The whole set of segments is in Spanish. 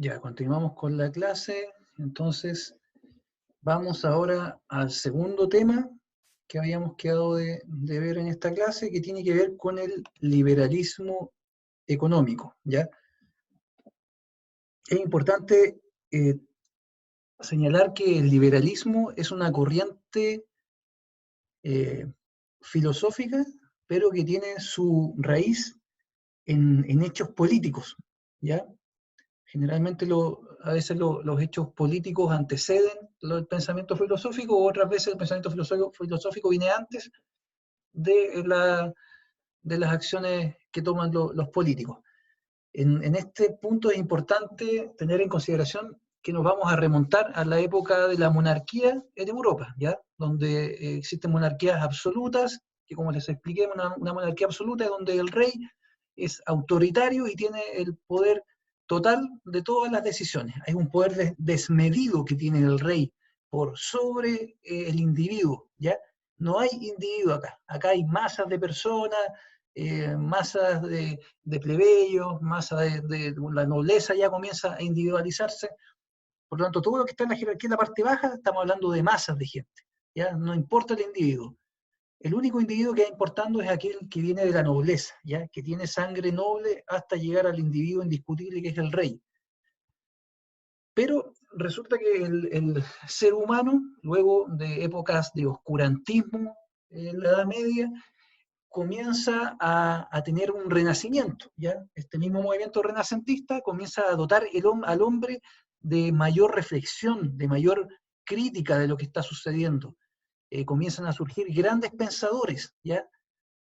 Ya, continuamos con la clase. Entonces, vamos ahora al segundo tema que habíamos quedado de ver en esta clase, que tiene que ver con el liberalismo económico, ¿ya? Es importante señalar que el liberalismo es una corriente eh, filosófica, pero que tiene su raíz en hechos políticos, ¿ya? Generalmente a veces los hechos políticos anteceden el pensamiento filosófico, o otras veces el pensamiento filosófico viene antes de, de las acciones que toman los políticos. En este punto es importante tener en consideración que nos vamos a remontar a la época de la monarquía en Europa, ¿ya? Donde existen monarquías absolutas, que como les expliqué, una monarquía absoluta es donde el rey es autoritario y tiene el poder total de todas las decisiones. Hay un poder desmedido que tiene el rey por sobre el individuo, ¿ya? No hay individuo acá. Acá hay masas de personas, masas de plebeyos, masas de la nobleza ya comienza a individualizarse. Por lo tanto, todo lo que está en la jerarquía en la parte baja, estamos hablando de masas de gente, ¿ya? No importa el individuo. El único individuo que va importando es aquel que viene de la nobleza, ¿ya? Que tiene sangre noble hasta llegar al individuo indiscutible que es el rey. Pero resulta que el ser humano, luego de épocas de oscurantismo en la Edad Media, comienza a tener un renacimiento, ¿ya? Este mismo movimiento renacentista comienza a dotar al hombre de mayor reflexión, de mayor crítica de lo que está sucediendo. Comienzan a surgir grandes pensadores, ¿ya?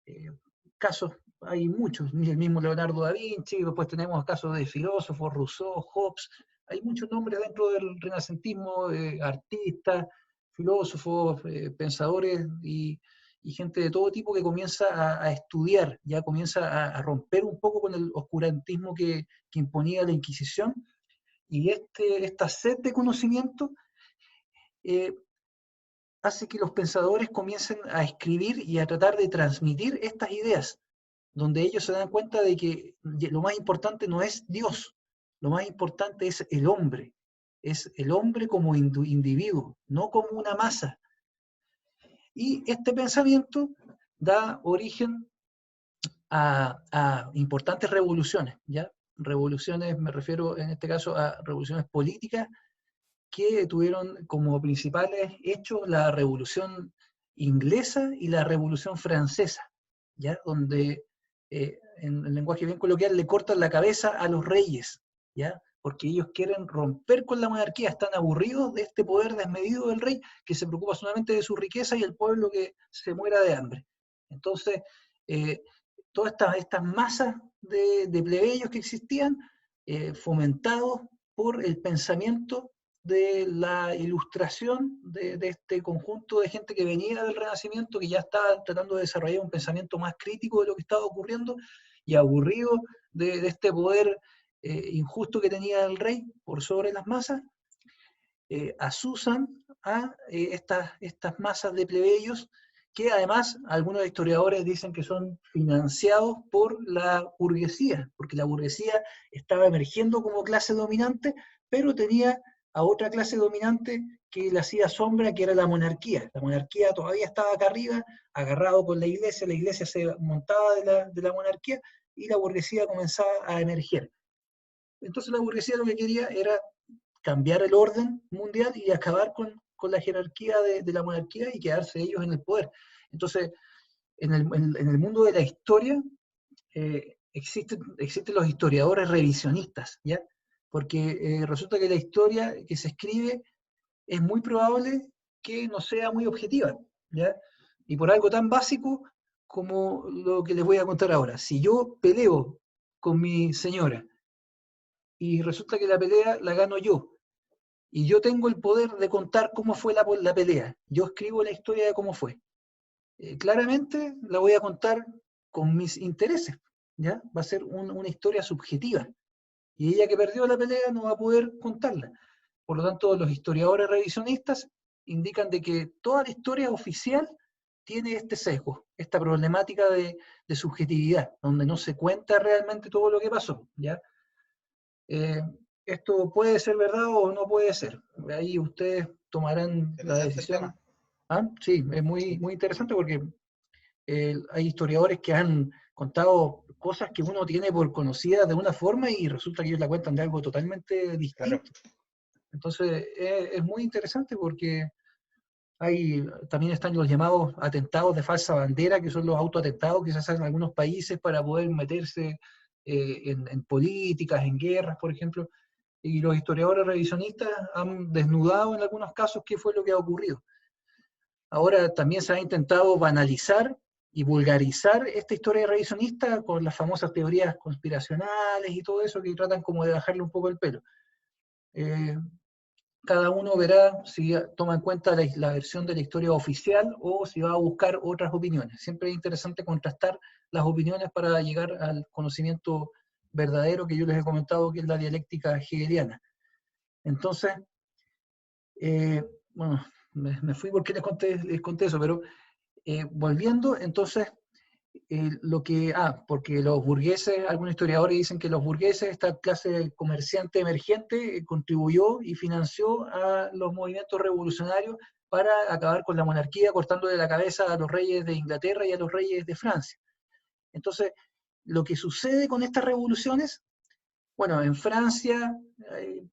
Eh, casos, hay muchos, el mismo Leonardo da Vinci, después tenemos casos de filósofos, Rousseau, Hobbes, hay muchos nombres dentro del renacentismo, artistas, filósofos, pensadores y gente de todo tipo que comienza a estudiar, ya comienza a romper un poco con el oscurantismo que imponía la Inquisición, y esta sed de conocimiento eh, hace que los pensadores comiencen a escribir y a tratar de transmitir estas ideas, donde ellos se dan cuenta de que lo más importante no es Dios, lo más importante es el hombre como individuo, no como una masa. Y este pensamiento da origen a importantes revoluciones, ¿ya? Revoluciones, me refiero en este caso a revoluciones políticas que tuvieron como principales hechos la Revolución Inglesa y la Revolución Francesa, ¿ya? Donde en el lenguaje bien coloquial le cortan la cabeza a los reyes, ¿ya? Porque ellos quieren romper con la monarquía, están aburridos de este poder desmedido del rey que se preocupa solamente de su riqueza y el pueblo que se muera de hambre. Entonces, eh, todas estas masas de plebeyos que existían, fomentados por el pensamiento de la ilustración de este conjunto de gente que venía del Renacimiento, que ya estaba tratando de desarrollar un pensamiento más crítico de lo que estaba ocurriendo y aburrido de este poder injusto que tenía el rey por sobre las masas, asusan a estas masas de plebeyos que además algunos historiadores dicen que son financiados por la burguesía, porque la burguesía estaba emergiendo como clase dominante, pero tenía a otra clase dominante que le hacía sombra, que era la monarquía. La monarquía todavía estaba acá arriba, agarrado con la iglesia se montaba de la monarquía y la burguesía comenzaba a emerger. Entonces la burguesía lo que quería era cambiar el orden mundial y acabar con la jerarquía de la monarquía y quedarse ellos en el poder. Entonces, en el mundo de la historia existen los historiadores revisionistas, ¿ya? Porque resulta que la historia que se escribe es muy probable que no sea muy objetiva, ¿ya? Y por algo tan básico como lo que les voy a contar ahora. Si yo peleo con mi señora y resulta que la pelea la gano yo, y yo tengo el poder de contar cómo fue la pelea. Yo escribo la historia de cómo fue. Claramente la voy a contar con mis intereses, ¿ya? Va a ser una historia subjetiva. Y ella que perdió la pelea no va a poder contarla. Por lo tanto, los historiadores revisionistas indican de que toda la historia oficial tiene este sesgo, esta problemática de subjetividad, donde no se cuenta realmente todo lo que pasó, ¿ya? esto puede ser verdad o no puede ser. Ahí ustedes tomarán la Interesante el decisión. tema. ¿Ah? Sí, es muy, muy interesante porque hay historiadores que han contado cosas que uno tiene por conocidas de una forma y resulta que ellos la cuentan de algo totalmente Claro, distinto. Entonces, es muy interesante porque también están los llamados atentados de falsa bandera, que son los autoatentados que se hacen en algunos países para poder meterse en políticas, en guerras, por ejemplo. Y los historiadores revisionistas han desnudado en algunos casos qué fue lo que ha ocurrido. Ahora también se ha intentado banalizar y vulgarizar esta historia revisionista con las famosas teorías conspiracionales y todo eso que tratan como de bajarle un poco el pelo. Eh, Cada uno verá si toma en cuenta la versión de la historia oficial o si va a buscar otras opiniones. Siempre es interesante contrastar las opiniones para llegar al conocimiento verdadero que yo les he comentado, que es la dialéctica hegeliana. Entonces, bueno, me fui porque les conté eso, pero volviendo, entonces, porque los burgueses, algunos historiadores dicen que los burgueses, esta clase comerciante emergente, contribuyó y financió a los movimientos revolucionarios para acabar con la monarquía, cortándole la cabeza a los reyes de Inglaterra y a los reyes de Francia. Entonces, lo que sucede con estas revoluciones, bueno, en Francia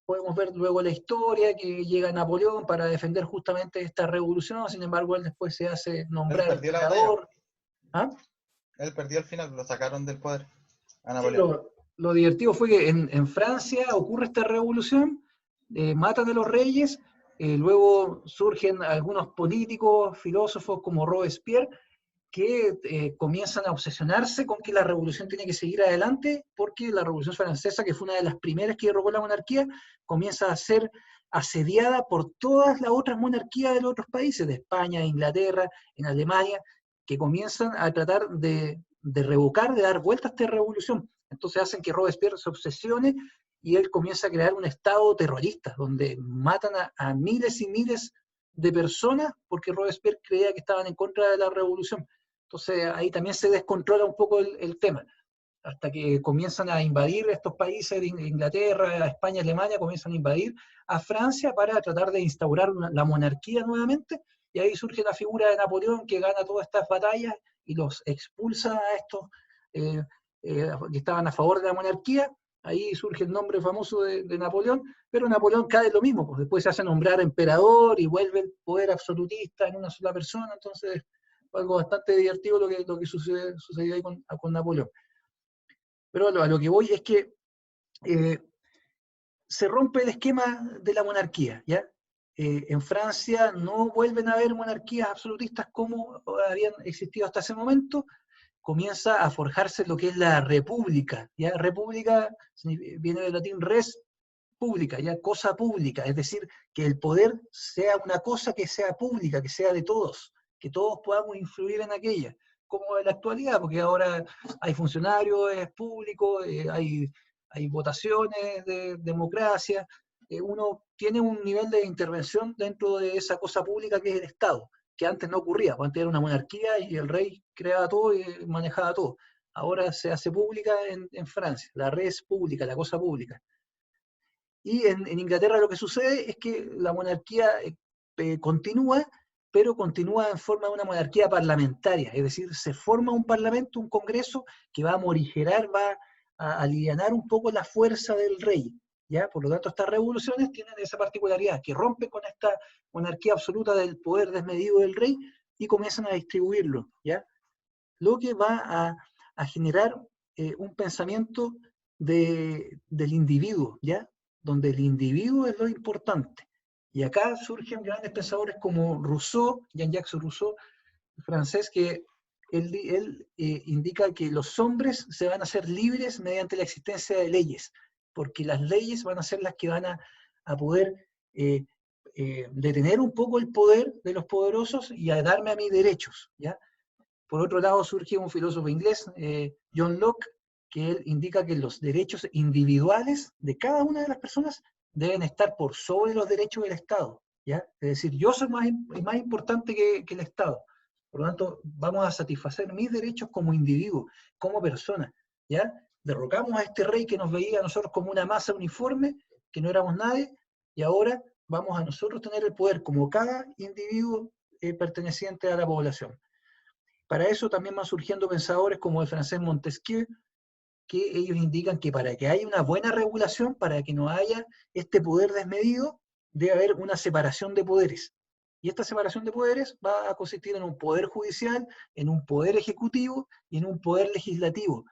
podemos ver luego la historia que llega Napoleón para defender justamente esta revolución, sin embargo él después se hace él nombrar perdió la batalla. emperador. ¿Ah? Él perdió al final, lo sacaron del poder a Sí, Napoleón. lo divertido fue que en Francia ocurre esta revolución, matan a los reyes, luego surgen algunos políticos, filósofos como Robespierre, que comienzan a obsesionarse con que la revolución tiene que seguir adelante, porque la Revolución Francesa, que fue una de las primeras que derrocó la monarquía, comienza a ser asediada por todas las otras monarquías de los otros países, de España, de Inglaterra, en Alemania, que comienzan a tratar de revocar, de dar vuelta a esta revolución. Entonces hacen que Robespierre se obsesione y él comienza a crear un estado terrorista, donde matan a miles y miles de personas porque Robespierre creía que estaban en contra de la revolución. Entonces ahí también se descontrola un poco el tema, hasta que comienzan a invadir estos países de Inglaterra, España, Alemania, comienzan a invadir a Francia para tratar de instaurar la monarquía nuevamente, y ahí surge la figura de Napoleón que gana todas estas batallas y los expulsa a estos eh, que estaban a favor de la monarquía. Ahí surge el nombre famoso de Napoleón, pero Napoleón cae en lo mismo, pues después se hace nombrar emperador y vuelve el poder absolutista en una sola persona, entonces algo bastante divertido lo que sucedió ahí con Napoleón. Pero a lo que voy es que eh, se rompe el esquema de la monarquía, ¿ya? En Francia no vuelven a haber monarquías absolutistas como habían existido hasta ese momento, comienza a forjarse lo que es la república, ¿ya? República viene del latín res pública, ya cosa pública, es decir, que el poder sea una cosa que sea pública, que sea de todos, que todos podamos influir en aquella, como en la actualidad, porque ahora hay funcionarios públicos, hay votaciones de democracia, uno tiene un nivel de intervención dentro de esa cosa pública que es el Estado, que antes no ocurría, antes era una monarquía y el rey creaba todo y manejaba todo. Ahora se hace pública en Francia, la res pública, la cosa pública. Y en Inglaterra lo que sucede es que la monarquía continúa, pero continúa en forma de una monarquía parlamentaria, es decir, se forma un parlamento, un congreso que va a morigerar, va a alivianar un poco la fuerza del rey, ¿ya? Por lo tanto, estas revoluciones tienen esa particularidad, que rompen con esta monarquía absoluta del poder desmedido del rey y comienzan a distribuirlo, ¿ya? Lo que va a generar un pensamiento del individuo, ¿ya? Donde el individuo es lo importante. Y acá surgen grandes pensadores como Rousseau, Jean-Jacques Rousseau, francés, que él indica que los hombres se van a hacer libres mediante la existencia de leyes, porque las leyes van a ser las que van a poder detener un poco el poder de los poderosos y a darme a mí derechos, ¿ya? Por otro lado, surge un filósofo inglés, John Locke, que él indica que los derechos individuales de cada una de las personas deben estar por sobre los derechos del Estado, ¿ya? Es decir, yo soy más importante que el Estado. Por lo tanto, vamos a satisfacer mis derechos como individuo, como persona, ¿ya? Derrocamos a este rey que nos veía a nosotros como una masa uniforme que no éramos nadie, y ahora vamos a nosotros tener el poder como cada individuo perteneciente a la población. Para eso también van surgiendo pensadores como el francés Montesquieu, que ellos indican que para que haya una buena regulación, para que no haya este poder desmedido, debe haber una separación de poderes. Y esta separación de poderes va a consistir en un poder judicial, en un poder ejecutivo y en un poder legislativo.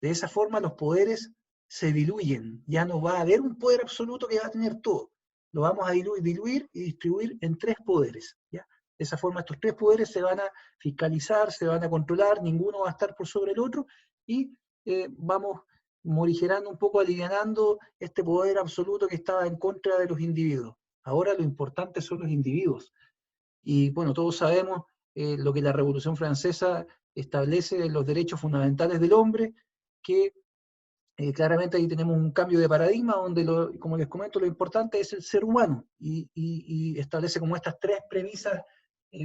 De esa forma los poderes se diluyen, ya no va a haber un poder absoluto que va a tener todo. Lo vamos a diluir y distribuir en 3 poderes. ¿Ya? De esa forma estos 3 poderes se van a fiscalizar, se van a controlar, ninguno va a estar por sobre el otro, y vamos morigerando un poco, alivianando este poder absoluto que estaba en contra de los individuos. Ahora lo importante son los individuos. Y bueno, todos sabemos lo que la Revolución Francesa establece en los derechos fundamentales del hombre, que claramente ahí tenemos un cambio de paradigma donde, como les comento, lo importante es el ser humano, y establece como estas 3 premisas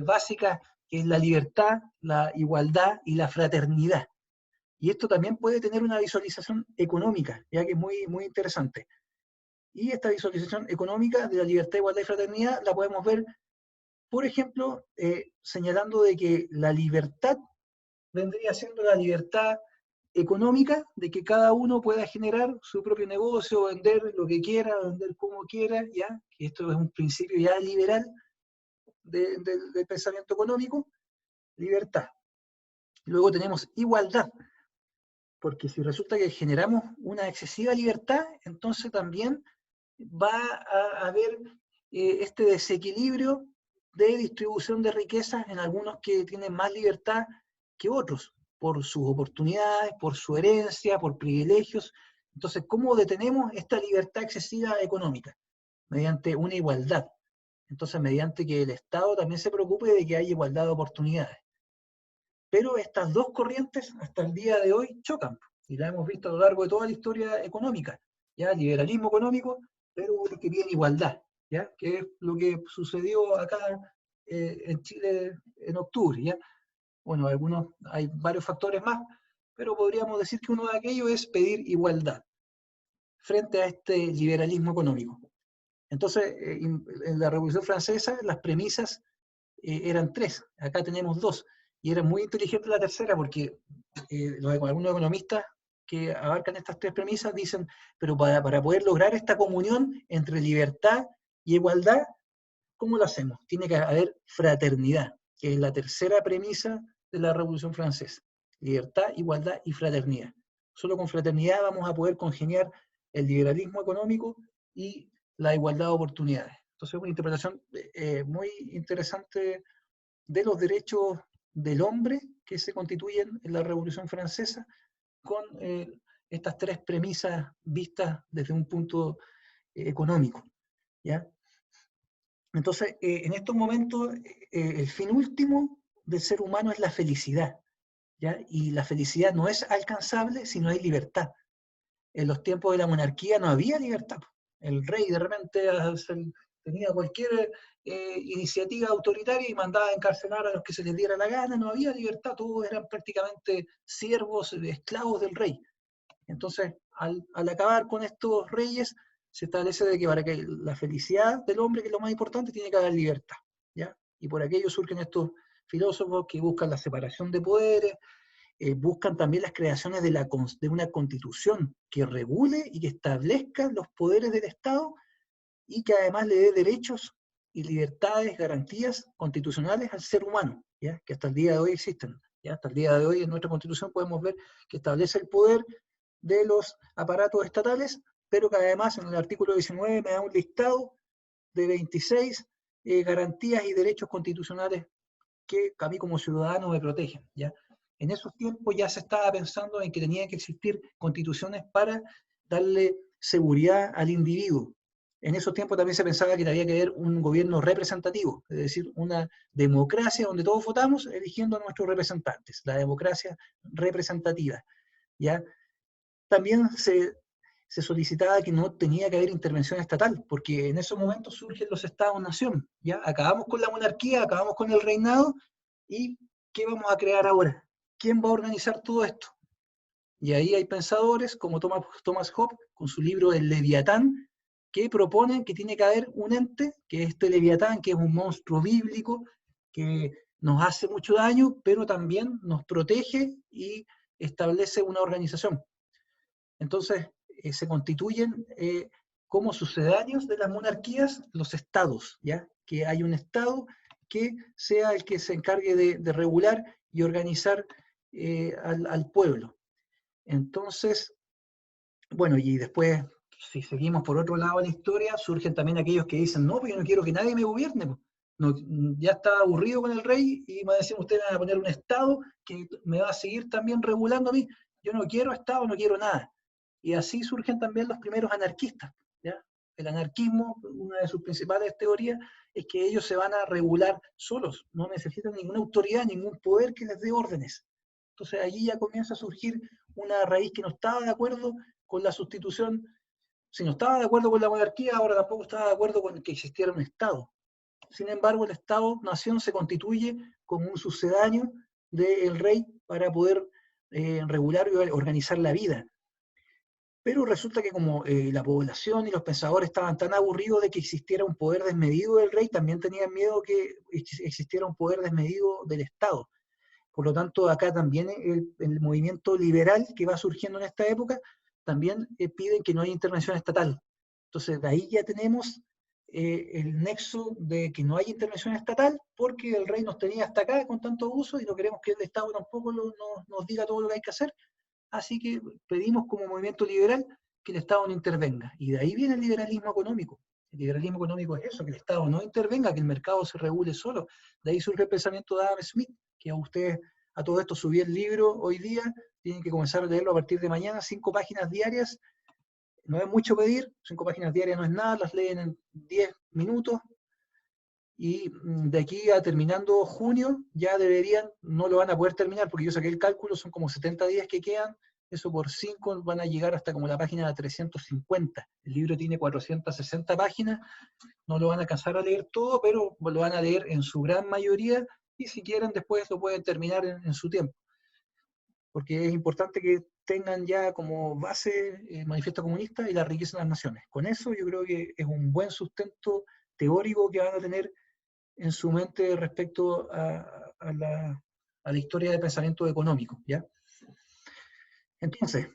básicas, que es la libertad, la igualdad y la fraternidad. Y esto también puede tener una visualización económica, ya que es muy, muy interesante. Y esta visualización económica de la libertad, igualdad y fraternidad la podemos ver, por ejemplo, señalando de que la libertad vendría siendo la libertad económica, de que cada uno pueda generar su propio negocio, vender lo que quiera, vender como quiera, ¿ya? Que esto es un principio ya liberal del pensamiento económico, libertad. Luego tenemos igualdad, porque si resulta que generamos una excesiva libertad, entonces también va a haber este desequilibrio de distribución de riquezas en algunos que tienen más libertad que otros, por sus oportunidades, por su herencia, por privilegios. Entonces, ¿cómo detenemos esta libertad excesiva económica? Mediante una igualdad. Entonces, mediante que el Estado también se preocupe de que haya igualdad de oportunidades. Pero estas 2 corrientes hasta el día de hoy chocan, y la hemos visto a lo largo de toda la historia económica, ya liberalismo económico, pero que tiene igualdad, ¿ya? Que es lo que sucedió acá en Chile en octubre, ¿ya? Bueno, hay varios factores más, pero podríamos decir que uno de aquellos es pedir igualdad frente a este liberalismo económico. Entonces, en la Revolución Francesa las premisas eran 3, acá tenemos 2, y era muy inteligente la tercera, porque algunos economistas que abarcan estas 3 premisas dicen, pero para poder lograr esta comunión entre libertad y igualdad, ¿cómo lo hacemos? Tiene que haber fraternidad, que es la tercera premisa de la Revolución Francesa. Libertad, igualdad y fraternidad. Solo con fraternidad vamos a poder congeniar el liberalismo económico y la igualdad de oportunidades. Entonces, una interpretación muy interesante de los derechos del hombre que se constituyen en la Revolución Francesa, con estas 3 premisas vistas desde un punto económico, ¿ya? Entonces, en estos momentos, el fin último del ser humano es la felicidad, ¿ya? Y la felicidad no es alcanzable si no hay libertad. En los tiempos de la monarquía no había libertad. El rey de repente tenía cualquier iniciativa autoritaria y mandaba a encarcelar a los que se les diera la gana, no había libertad, todos eran prácticamente siervos, esclavos del rey. Entonces, al acabar con estos reyes, se establece de que para que la felicidad del hombre, que es lo más importante, tiene que haber libertad, ¿ya? Y por aquello surgen estos filósofos que buscan la separación de poderes, buscan también las creaciones de una constitución que regule y que establezca los poderes del Estado, y que además le dé derechos y libertades, garantías constitucionales al ser humano, ¿ya? Que hasta el día de hoy existen. ¿Ya? Hasta el día de hoy en nuestra Constitución podemos ver que establece el poder de los aparatos estatales, pero que además en el artículo 19 me da un listado de 26 garantías y derechos constitucionales que a mí como ciudadano me protegen, ¿ya? En esos tiempos ya se estaba pensando en que tenían que existir constituciones para darle seguridad al individuo. En esos tiempos también se pensaba que había que haber un gobierno representativo, es decir, una democracia donde todos votamos eligiendo a nuestros representantes, la democracia representativa, ¿ya? También se solicitaba que no tenía que haber intervención estatal, porque en esos momentos surgen los estados-nación, ¿ya? Acabamos con la monarquía, acabamos con el reinado, y ¿qué vamos a crear ahora? ¿Quién va a organizar todo esto? Y ahí hay pensadores como Thomas Hobbes, con su libro El Leviatán, que proponen que tiene que haber un ente, que es este Leviatán, que es un monstruo bíblico, que nos hace mucho daño, pero también nos protege y establece una organización. Entonces, se constituyen como sucedáneos de las monarquías los estados, ¿ya? Que hay un estado que sea el que se encargue de regular y organizar al pueblo. Entonces, bueno, y después, si seguimos por otro lado en la historia, surgen también aquellos que dicen, no, pues yo no quiero que nadie me gobierne, pues. No, ya está aburrido con el rey y me decían, ustedes van a poner un estado que me va a seguir también regulando a mí. Yo no quiero estado, no quiero nada. Y así surgen también los primeros anarquistas, ¿ya? El anarquismo, una de sus principales teorías, es que ellos se van a regular solos, no necesitan ninguna autoridad, ningún poder que les dé órdenes. Entonces allí ya comienza a surgir una raíz que no estaba de acuerdo con la sustitución. Si no estaba de acuerdo con la monarquía, ahora tampoco estaba de acuerdo con que existiera un Estado. Sin embargo, el Estado-nación se constituye como un sucedáneo del rey para poder regular y organizar la vida. Pero resulta que como la población y los pensadores estaban tan aburridos de que existiera un poder desmedido del rey, también tenían miedo que existiera un poder desmedido del Estado. Por lo tanto, acá también el movimiento liberal que va surgiendo en esta época, también piden que no haya intervención estatal. Entonces, de ahí ya tenemos el nexo de que no hay intervención estatal, porque el rey nos tenía hasta acá con tanto abuso y no queremos que el Estado tampoco nos diga todo lo que hay que hacer. Así que pedimos como movimiento liberal que el Estado no intervenga. Y de ahí viene el liberalismo económico. El liberalismo económico es eso, que el Estado no intervenga, que el mercado se regule solo. De ahí surge el pensamiento de Adam Smith, que a ustedes a todo esto subí el libro hoy día, tienen que comenzar a leerlo a partir de mañana, 5 páginas diarias. No es mucho pedir, 5 páginas diarias no es nada, las leen en 10 minutos. Y de aquí a terminando junio ya deberían, no lo van a poder terminar porque yo saqué el cálculo, son como 70 días que quedan, eso por 5 van a llegar hasta como la página de 350. El libro tiene 460 páginas, no lo van a alcanzar a leer todo, pero lo van a leer en su gran mayoría y si quieren después lo pueden terminar en su tiempo. Porque es importante que tengan ya como base el Manifiesto Comunista y la riqueza de las naciones. Con eso yo creo que es un buen sustento teórico que van a tener en su mente respecto a la historia del pensamiento económico, ¿ya? Entonces,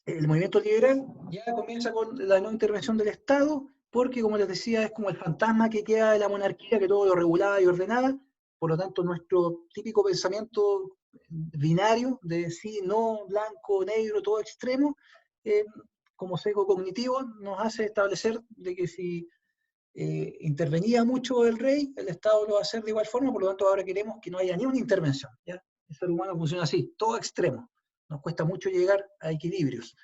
el movimiento liberal ya comienza con la no intervención del Estado, porque, como les decía, es como el fantasma que queda de la monarquía, que todo lo regulaba y ordenaba. Por lo tanto, nuestro típico pensamiento binario de sí, no, blanco, negro, todo extremo, como sesgo cognitivo, nos hace establecer de que si intervenía mucho el rey, el Estado lo va a hacer de igual forma, por lo tanto ahora queremos que no haya ni una intervención. ¿Ya? El ser humano funciona así, todo extremo. Nos cuesta mucho llegar a equilibrios.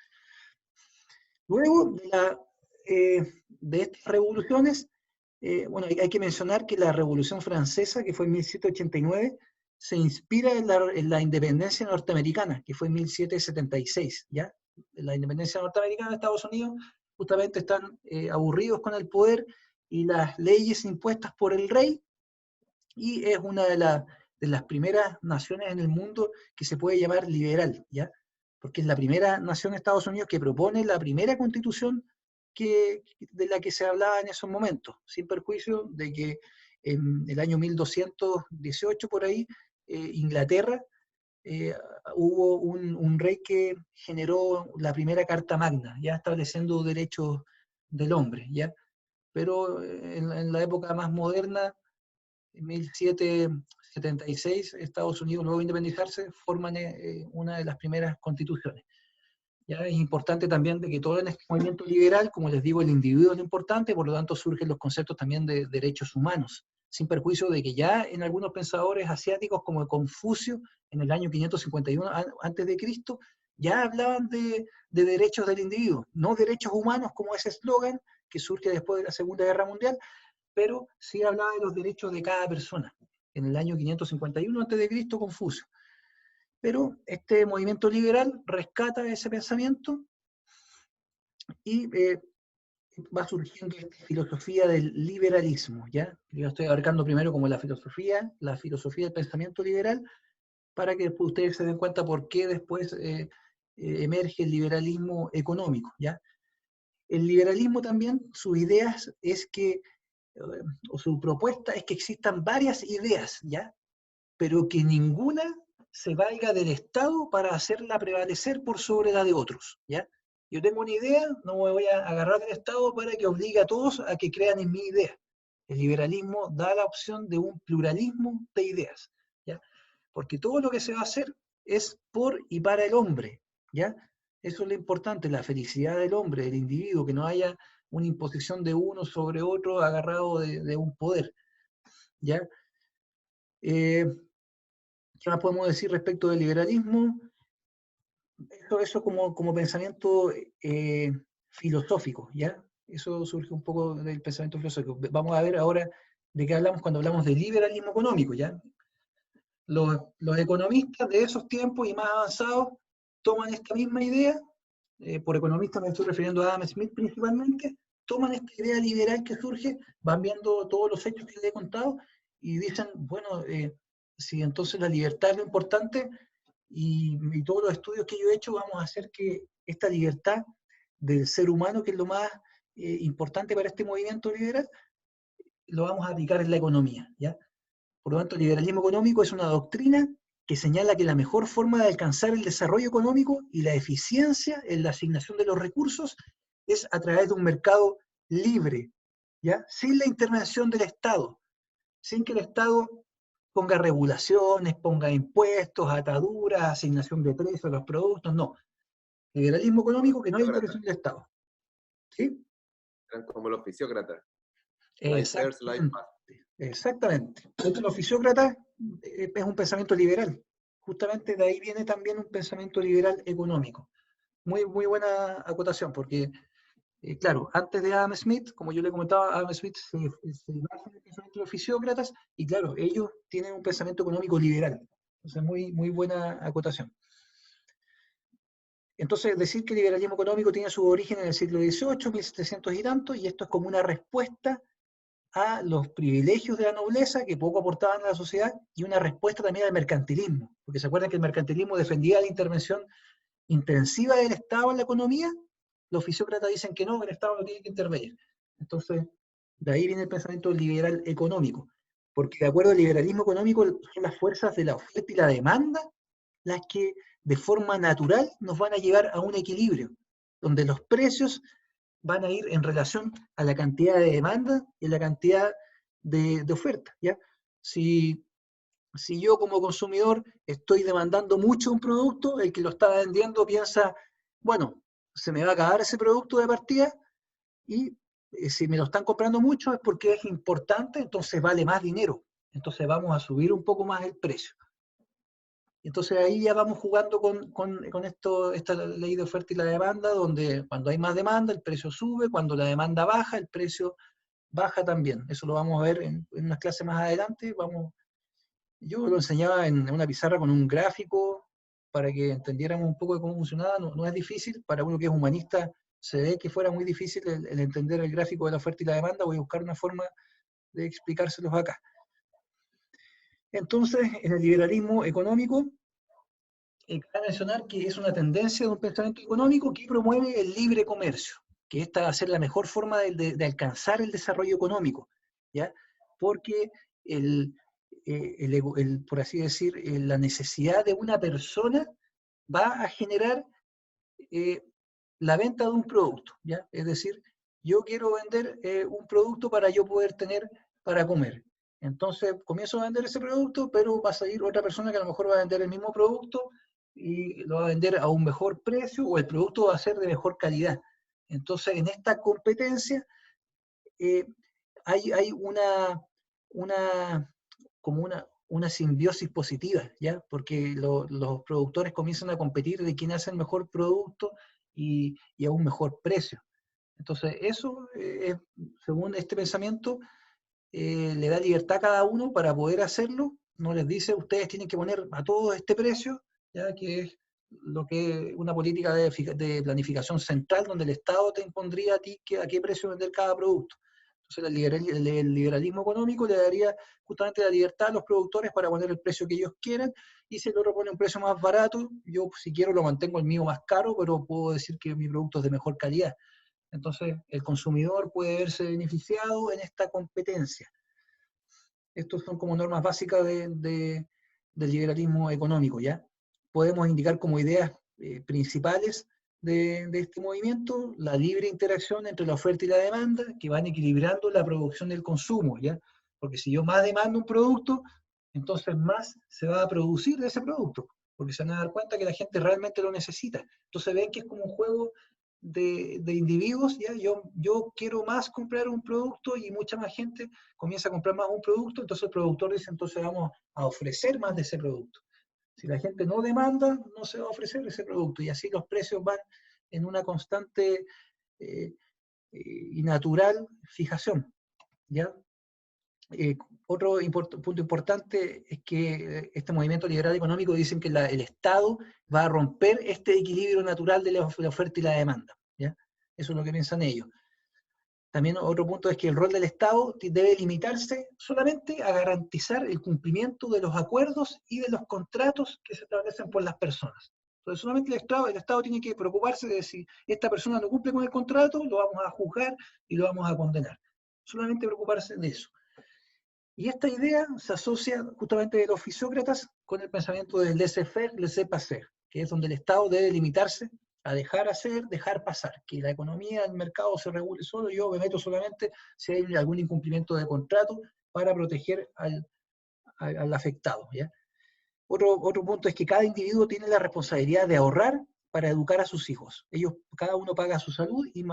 Luego de estas revoluciones, bueno, hay que mencionar que la Revolución Francesa, que fue en 1789, se inspira en la independencia norteamericana, que fue en 1776, ¿ya? La independencia norteamericana de Estados Unidos justamente están aburridos con el poder y las leyes impuestas por el rey, y es una de las primeras naciones en el mundo que se puede llamar liberal, ¿ya? Porque es la primera nación de Estados Unidos que propone la primera constitución de la que se hablaba en esos momentos, sin perjuicio de que en el año 1218 por ahí, Inglaterra, hubo un rey que generó la primera Carta Magna, ya estableciendo derechos del hombre, ¿ya? Pero en la época más moderna, en 1776, Estados Unidos, luego de independizarse, forman una de las primeras constituciones. Ya es importante también de que todo en este movimiento liberal, como les digo, el individuo es lo importante, por lo tanto surgen los conceptos también de derechos humanos, sin perjuicio de que ya en algunos pensadores asiáticos como Confucio, en el año 551 antes de Cristo, ya hablaban de derechos del individuo, no derechos humanos como ese eslogan que surge después de la Segunda Guerra Mundial, pero sí hablaba de los derechos de cada persona. En el año 551 a.C., Confucio. Pero este movimiento liberal rescata ese pensamiento y va surgiendo esta filosofía del liberalismo, ¿ya? Yo estoy abarcando primero como la filosofía del pensamiento liberal, para que después ustedes se den cuenta por qué después emerge el liberalismo económico, ¿ya? el liberalismo también, sus ideas es que, o su propuesta es que existan varias ideas, ¿ya? Pero que ninguna se valga del Estado para hacerla prevalecer por sobre la de otros, ¿ya? Yo tengo una idea, no me voy a agarrar del Estado para que obligue a todos a que crean en mi idea. El liberalismo da la opción de un pluralismo de ideas, ¿ya? Porque todo lo que se va a hacer es por y para el hombre, ¿ya? Eso es lo importante, la felicidad del hombre, del individuo, que no haya una imposición de uno sobre otro agarrado de un poder, ¿ya? Eh, ¿Qué más podemos decir respecto del liberalismo? Eso como pensamiento filosófico, ¿ya? Eso surge un poco del pensamiento filosófico. Vamos a ver ahora de qué hablamos cuando hablamos de liberalismo económico, ¿ya? Los economistas de esos tiempos y más avanzados toman esta misma idea, por economistas me estoy refiriendo a Adam Smith principalmente, toman esta idea liberal que surge, van viendo todos los hechos que les he contado y dicen, bueno, si entonces la libertad es lo importante y todos los estudios que yo he hecho vamos a hacer que esta libertad del ser humano, que es lo más importante para este movimiento liberal, lo vamos a aplicar en la economía, ¿ya? Por lo tanto, el liberalismo económico es una doctrina que señala que la mejor forma de alcanzar el desarrollo económico y la eficiencia en la asignación de los recursos es a través de un mercado libre, ¿ya? Sin la intervención del Estado, sin que el Estado ponga regulaciones, ponga impuestos, ataduras, asignación de precios a los productos, no. Liberalismo económico que no hay intervención del Estado. ¿Sí? Eran como los fisiócratas. Exactamente. Exactamente. Los fisiócratas es un pensamiento liberal. Justamente de ahí viene también un pensamiento liberal económico. Muy, muy buena acotación, porque, claro, antes de Adam Smith, como yo le comentaba, Adam Smith se basa en el pensamiento de los fisiócratas, y claro, ellos tienen un pensamiento económico liberal. Entonces, muy, muy buena acotación. Entonces, decir que el liberalismo económico tiene su origen en el siglo XVIII, 1700 y tanto, y esto es como una respuesta a los privilegios de la nobleza que poco aportaban a la sociedad y una respuesta también al mercantilismo, porque se acuerdan que el mercantilismo defendía la intervención intensiva del Estado en la economía. Los fisiócratas dicen que no, el Estado no tiene que intervenir. Entonces, de ahí viene el pensamiento liberal económico, porque de acuerdo al liberalismo económico son las fuerzas de la oferta y la demanda las que de forma natural nos van a llevar a un equilibrio, donde los precios van a ir en relación a la cantidad de demanda y la cantidad de oferta, ¿ya? Si yo como consumidor estoy demandando mucho un producto, el que lo está vendiendo piensa, bueno, se me va a acabar ese producto de partida y si me lo están comprando mucho es porque es importante, entonces vale más dinero. Entonces vamos a subir un poco más el precio. Entonces ahí ya vamos jugando con esta ley de oferta y la demanda, donde cuando hay más demanda el precio sube, cuando la demanda baja el precio baja también. Eso lo vamos a ver en unas clases más adelante. Yo lo enseñaba en una pizarra con un gráfico para que entendiéramos un poco de cómo funcionaba. No es difícil, para uno que es humanista se ve que fuera muy difícil el entender el gráfico de la oferta y la demanda. Voy a buscar una forma de explicárselos acá. Entonces, en el liberalismo económico, cabe mencionar que es una tendencia de un pensamiento económico que promueve el libre comercio, que esta va a ser la mejor forma de alcanzar el desarrollo económico, ¿ya? Porque por así decir, la necesidad de una persona va a generar la venta de un producto, ¿ya? Es decir, yo quiero vender un producto para yo poder tener para comer. Entonces comienzo a vender ese producto, pero va a salir otra persona que a lo mejor va a vender el mismo producto y lo va a vender a un mejor precio o el producto va a ser de mejor calidad. Entonces, en esta competencia eh, hay como una simbiosis positiva, ¿ya? Porque los productores comienzan a competir de quién hace el mejor producto y a un mejor precio. Entonces, eso, según este pensamiento, le da libertad a cada uno para poder hacerlo. No les dice, ustedes tienen que poner a todos este precio, ya que es lo que es una política de planificación central, donde el Estado te impondría a ti a qué precio vender cada producto. Entonces el liberalismo económico le daría justamente la libertad a los productores para poner el precio que ellos quieran, y si el otro pone un precio más barato, yo si quiero lo mantengo el mío más caro, pero puedo decir que mi producto es de mejor calidad. Entonces, el consumidor puede verse beneficiado en esta competencia. Estos son como normas básicas del liberalismo económico, ¿ya? Podemos indicar como ideas principales de este movimiento la libre interacción entre la oferta y la demanda, que van equilibrando la producción y el consumo, ¿ya? Porque si yo más demando un producto, entonces más se va a producir de ese producto, porque se van a dar cuenta que la gente realmente lo necesita. Entonces ven que es como un juego de individuos, ¿ya? Yo quiero más comprar un producto y mucha más gente comienza a comprar más un producto, entonces el productor dice, entonces vamos a ofrecer más de ese producto. Si la gente no demanda, no se va a ofrecer ese producto, y así los precios van en una constante y natural fijación, ¿ya? Otro punto importante es que este movimiento liberal económico dicen que el Estado va a romper este equilibrio natural de la oferta y la demanda, ¿ya? Eso es lo que piensan ellos. También otro punto es que el rol del Estado debe limitarse solamente a garantizar el cumplimiento de los acuerdos y de los contratos que se establecen por las personas. Entonces solamente el Estado tiene que preocuparse de si esta persona no cumple con el contrato, lo vamos a juzgar y lo vamos a condenar. Solamente preocuparse de eso. Y esta idea se asocia justamente de los fisiócratas con el pensamiento del laissez-faire, laissez-passer, que es donde el Estado debe limitarse a dejar hacer, dejar pasar, que la economía, el mercado se regule solo, yo me meto solamente si hay algún incumplimiento de contrato para proteger al afectado, ¿ya? Otro punto es que cada individuo tiene la responsabilidad de ahorrar para educar a sus hijos. Cada uno paga su salud y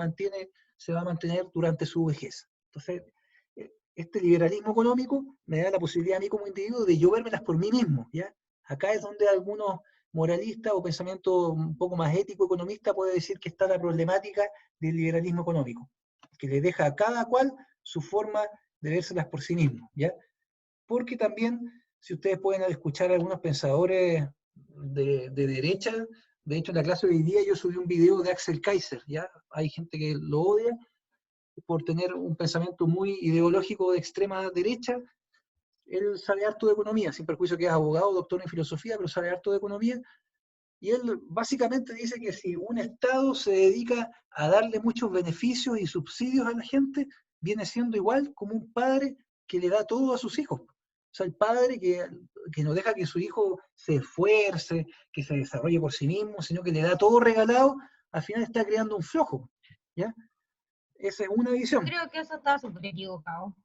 se va a mantener durante su vejez. Entonces, este liberalismo económico me da la posibilidad a mí como individuo de yo vérmelas por mí mismo, ¿ya? Acá es donde algunos moralistas o pensamiento un poco más ético economista puede decir que está la problemática del liberalismo económico, que le deja a cada cual su forma de vérselas por sí mismo, ¿ya? Porque también, si ustedes pueden escuchar a algunos pensadores de derecha, de hecho en la clase de hoy día yo subí un video de Axel Kaiser, ¿ya? Hay gente que lo odia por tener un pensamiento muy ideológico de extrema derecha. Él sabe harto de economía, sin perjuicio que es abogado, doctor en filosofía, pero sabe harto de economía, y él básicamente dice que si un Estado se dedica a darle muchos beneficios y subsidios a la gente, viene siendo igual como un padre que le da todo a sus hijos. O sea, el padre que no deja que su hijo se esfuerce, que se desarrolle por sí mismo, sino que le da todo regalado, al final está creando un flojo, ¿ya? Esa es una Yo visión. creo que eso está súper equivocado.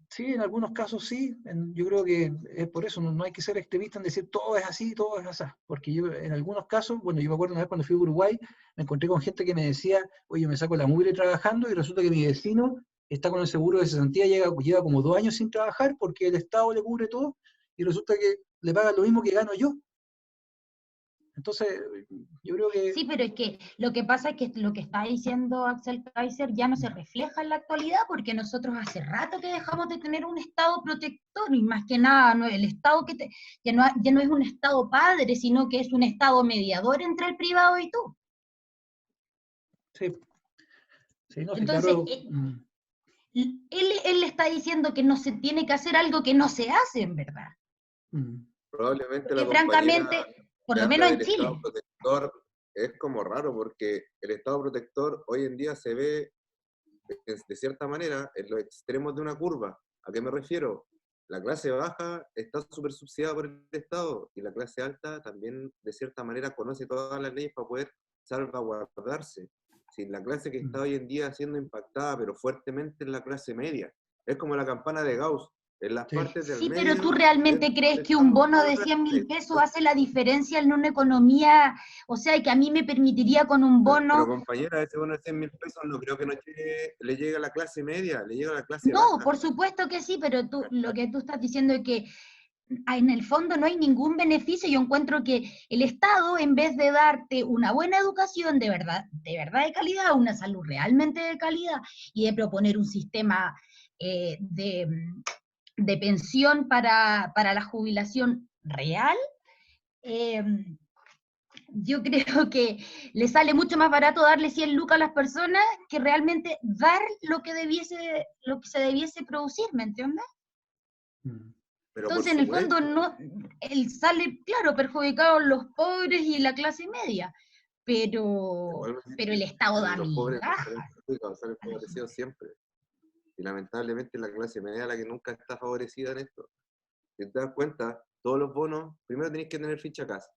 Sí, en algunos casos sí. Yo creo que es por eso, no hay que ser extremista en decir todo es así, todo es así. Porque yo en algunos casos, bueno, yo me acuerdo una vez cuando fui a Uruguay, me encontré con gente que me decía, oye, me saco la mugre trabajando y resulta que mi vecino está con el seguro de cesantía, lleva como 2 años sin trabajar porque el Estado le cubre todo y resulta que le pagan lo mismo que gano yo. Entonces, yo creo que... Sí, pero es que lo que pasa es que lo que está diciendo Axel Kaiser ya no se refleja en la actualidad, porque nosotros hace rato que dejamos de tener un Estado protector, y más que nada, no, el Estado ya no es un Estado padre, sino que es un Estado mediador entre el privado y tú. Sí, sí, no sé, Entonces, claro. él le está diciendo que no se tiene que hacer algo que no se hace, en verdad. Probablemente Porque la compañera francamente, por que lo habla menos en del Estado Chile, protector es como raro, porque el Estado protector hoy en día se ve de cierta manera en los extremos de una curva. ¿A qué me refiero? La clase baja está súper subsidiada por el Estado y la clase alta también de cierta manera conoce todas las leyes para poder salvaguardarse. Si la clase que está hoy en día siendo impactada, pero fuertemente, es la clase media. Es como la campana de Gauss. En las Sí. partes del sí, medio... pero ¿tú realmente crees que un bono de 100.000 pesos hace la diferencia en una economía? O sea, que a mí me permitiría con un bono... Pero compañera, ese bono de 100.000 pesos no creo que le llegue a la clase media, le llega a la clase No, baja. por supuesto que sí, pero lo que tú estás diciendo es que en el fondo no hay ningún beneficio. Yo encuentro que el Estado, en vez de darte una buena educación de verdad de calidad, una salud realmente de calidad, y de proponer un sistema de pensión para la jubilación real, yo creo que le sale mucho más barato darle 100 lucas a las personas que realmente dar lo que se debiese producir, ¿me entiendes? Pero por Entonces, en el fondo, supuesto, no, él sale, claro, perjudicado los pobres y la clase media. pero Igualmente, el Estado da los pobres no migajas. salen perjudicados, salen favorecidos siempre. Y lamentablemente la clase media es la que nunca está favorecida en esto. Si te das cuenta, todos los bonos, primero tenés que tener ficha casa.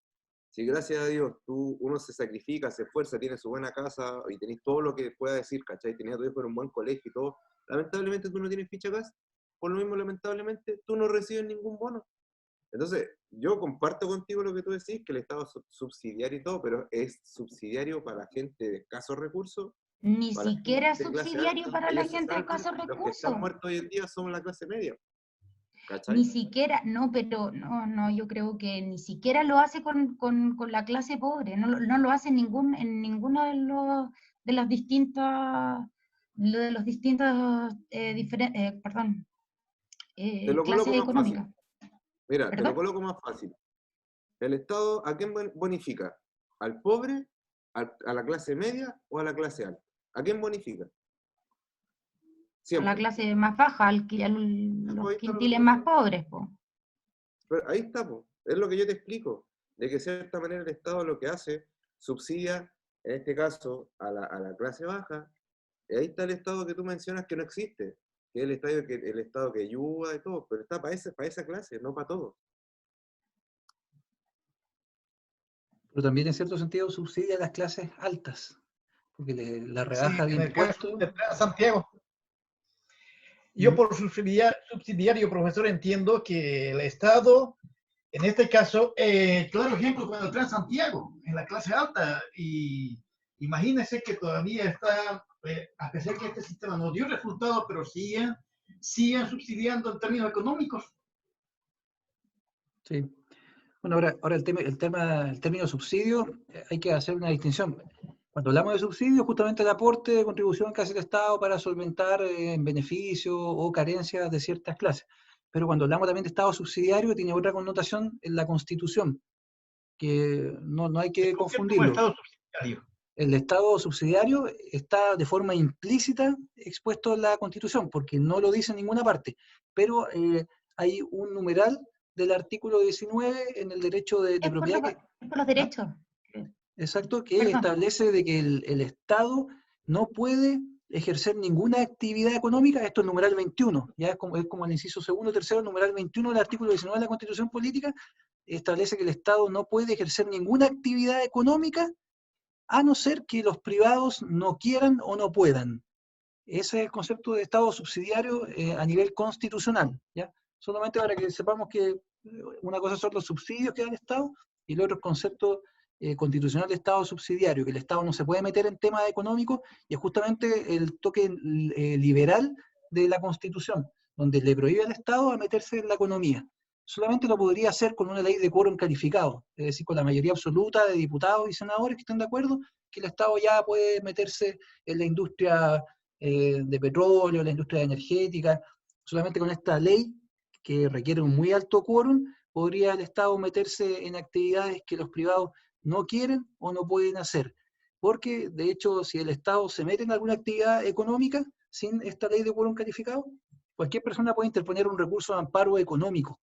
Si gracias a Dios uno se sacrifica, se esfuerza, tiene su buena casa y tenés todo lo que pueda decir, ¿cachai? Tenés a tu hijo en un buen colegio y todo, lamentablemente tú no tienes ficha casa. Por lo mismo, lamentablemente, tú no recibes ningún bono. Entonces, yo comparto contigo lo que tú decís, que el Estado es subsidiario y todo, pero es subsidiario para la gente de escasos recursos, Ni para la siquiera es gente de clase subsidiario alta. para la Ellos se gente de salvan, escasos los que se han recursos. muerto hoy en día son la clase media. ¿Cachai? Ni siquiera, no, pero no, yo creo que ni siquiera lo hace con la clase pobre, no lo hace en ninguna de las distintas, perdón, Te lo coloco clases más fácil. económicas. Mira, te lo ¿Perdón? coloco más fácil. ¿El Estado a quién bonifica? ¿Al pobre, a la clase media o a la clase alta? ¿A quién bonifica? A la Siempre. clase más baja, a los Ahí está lo que quintiles te más digo. pobres, po. Pero ahí está, po. Es lo que yo te explico. De que de cierta manera el Estado lo que hace, subsidia, en este caso, a la clase baja. Y ahí está el Estado que tú mencionas que no existe. Que es el Estado que ayuda y todo. Pero está para esa clase, no para todos. Pero también en cierto sentido subsidia a las clases altas, porque la Sí, rebaja de en el caso impuestos. de Santiago. Yo ¿Mm? por subsidiario, profesor, entiendo que el Estado, en este caso, claro ejemplo con el Plan Santiago, en la clase alta, y imagínense que todavía está, a pesar que este sistema no dio resultados, pero siguen subsidiando en términos económicos. Sí. Bueno, ahora el término subsidio, hay que hacer una distinción. Cuando hablamos de subsidio, justamente el aporte de contribución que hace el Estado para solventar beneficios o carencias de ciertas clases. Pero cuando hablamos también de Estado subsidiario, tiene otra connotación en la Constitución, que no hay que ¿Se convierte en un confundirlo. Estado subsidiario? El Estado subsidiario está de forma implícita expuesto en la Constitución, porque no lo dice en ninguna parte, pero hay un numeral del artículo 19 en el derecho de Es propiedad es por los ¿ah? derechos. Exacto, que Perdón. establece de que el Estado no puede ejercer ninguna actividad económica, esto es el numeral 21, ya es como el inciso segundo, tercero, el numeral 21 del artículo 19 de la Constitución Política, establece que el Estado no puede ejercer ninguna actividad económica a no ser que los privados no quieran o no puedan. Ese es el concepto de Estado subsidiario a nivel constitucional, ¿ya? Solamente para que sepamos que una cosa son los subsidios que da el Estado y el otro concepto constitucional de Estado subsidiario, que el Estado no se puede meter en temas económicos y es justamente el toque liberal de la Constitución, donde le prohíbe al Estado a meterse en la economía. Solamente lo podría hacer con una ley de quórum calificado, es decir, con la mayoría absoluta de diputados y senadores que estén de acuerdo, que el Estado ya puede meterse en la industria de petróleo, la industria energética. Solamente con esta ley, que requiere un muy alto quórum, podría el Estado meterse en actividades que los privados no quieren o no pueden hacer. Porque, de hecho, si el Estado se mete en alguna actividad económica sin esta ley de quórum calificado, cualquier persona puede interponer un recurso de amparo económico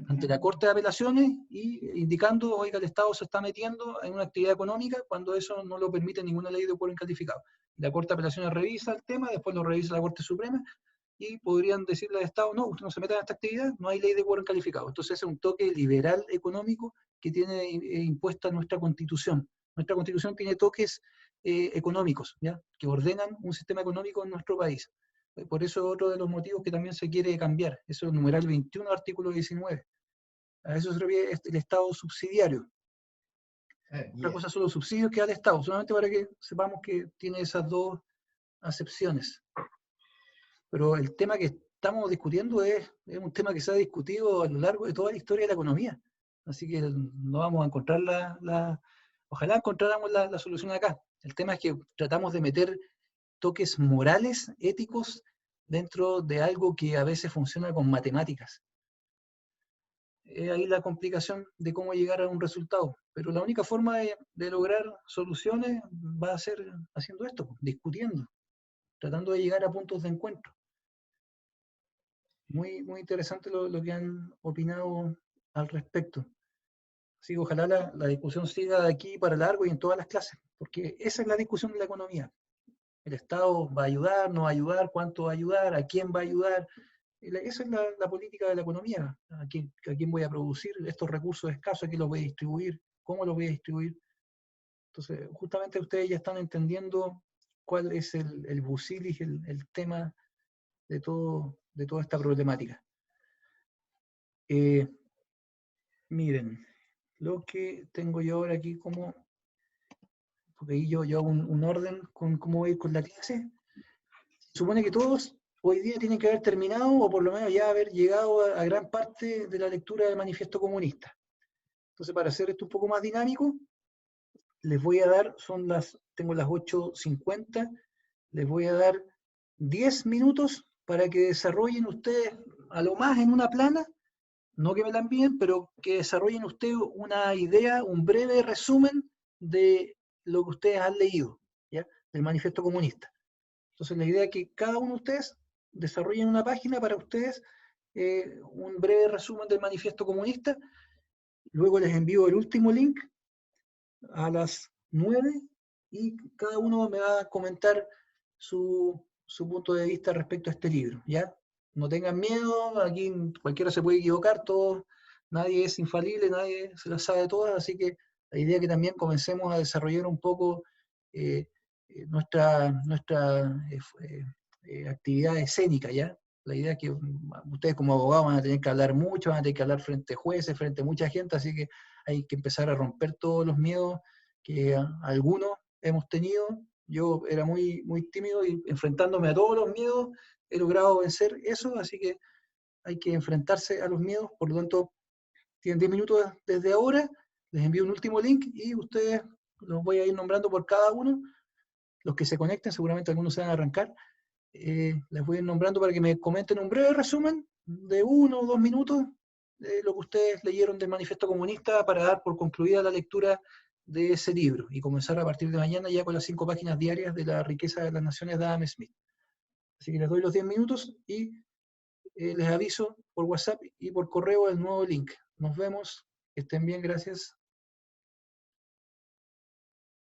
ante la Corte de Apelaciones y indicando, oiga, el Estado se está metiendo en una actividad económica cuando eso no lo permite ninguna ley de quórum calificado. La Corte de Apelaciones revisa el tema, después lo revisa la Corte Suprema y podrían decirle al Estado, no, usted no se meta en esta actividad, no hay ley de quórum calificado. Entonces es un toque liberal económico que tiene impuesta nuestra Constitución. Nuestra Constitución tiene toques económicos, ¿ya? Que ordenan un sistema económico en nuestro país. Por eso es otro de los motivos que también se quiere cambiar. Eso es el numeral 21, artículo 19. A eso se refiere el Estado subsidiario. Otra cosa son los subsidios que da el Estado, solamente para que sepamos que tiene esas dos acepciones. Pero el tema que estamos discutiendo es un tema que se ha discutido a lo largo de toda la historia de la economía. Así que no vamos a encontrar ojalá encontráramos la solución acá. El tema es que tratamos de meter toques morales, éticos, dentro de algo que a veces funciona con matemáticas. Ahí la complicación de cómo llegar a un resultado. Pero la única forma de lograr soluciones va a ser haciendo esto, discutiendo, tratando de llegar a puntos de encuentro. Muy, muy interesante lo que han opinado al respecto. Así que ojalá la discusión siga de aquí para largo y en todas las clases, porque esa es la discusión de la economía. El Estado va a ayudar, no va a ayudar, cuánto va a ayudar, a quién va a ayudar. Esa es la política de la economía. ¿A quién voy a producir estos recursos escasos? ¿A quién los voy a distribuir? ¿Cómo los voy a distribuir? Entonces, justamente ustedes ya están entendiendo cuál es el busilis, el tema de toda esta problemática. Miren, lo que tengo yo ahora aquí porque ahí yo hago un orden con cómo voy a ir con la clase. Se supone que todos hoy día tienen que haber terminado, o por lo menos ya haber llegado a gran parte de la lectura del Manifiesto Comunista. Entonces, para hacer esto un poco más dinámico, les voy a dar, tengo las 8:50, les voy a dar 10 minutos para que desarrollen ustedes a lo más en una plana, no que me la envíen, pero que desarrollen ustedes una idea, un breve resumen de lo que ustedes han leído, ¿ya? Del Manifiesto Comunista. Entonces la idea es que cada uno de ustedes desarrollen una página para ustedes, un breve resumen del Manifiesto Comunista, luego les envío el último link a las 9 y cada uno me va a comentar su punto de vista respecto a este libro, ¿ya? No tengan miedo, aquí cualquiera se puede equivocar, nadie es infalible, nadie se las sabe todas, así que la idea es que también comencemos a desarrollar un poco nuestra actividad escénica, ¿ya? La idea es que ustedes como abogados van a tener que hablar mucho, van a tener que hablar frente a jueces, frente a mucha gente, así que hay que empezar a romper todos los miedos que algunos hemos tenido. Yo era muy tímido y enfrentándome a todos los miedos he logrado vencer eso, así que hay que enfrentarse a los miedos. Por lo tanto, tienen 10 minutos desde ahora, les envío un último link y ustedes los voy a ir nombrando por cada uno. Los que se conecten, seguramente algunos se van a arrancar. Les voy a ir nombrando para que me comenten un breve resumen de 1 o 2 minutos de lo que ustedes leyeron del Manifiesto Comunista para dar por concluida la lectura de ese libro y comenzar a partir de mañana ya con las 5 páginas diarias de La riqueza de las naciones de Adam Smith. Así que les doy los 10 minutos y les aviso por WhatsApp y por correo el nuevo link. Nos vemos, que estén bien, gracias.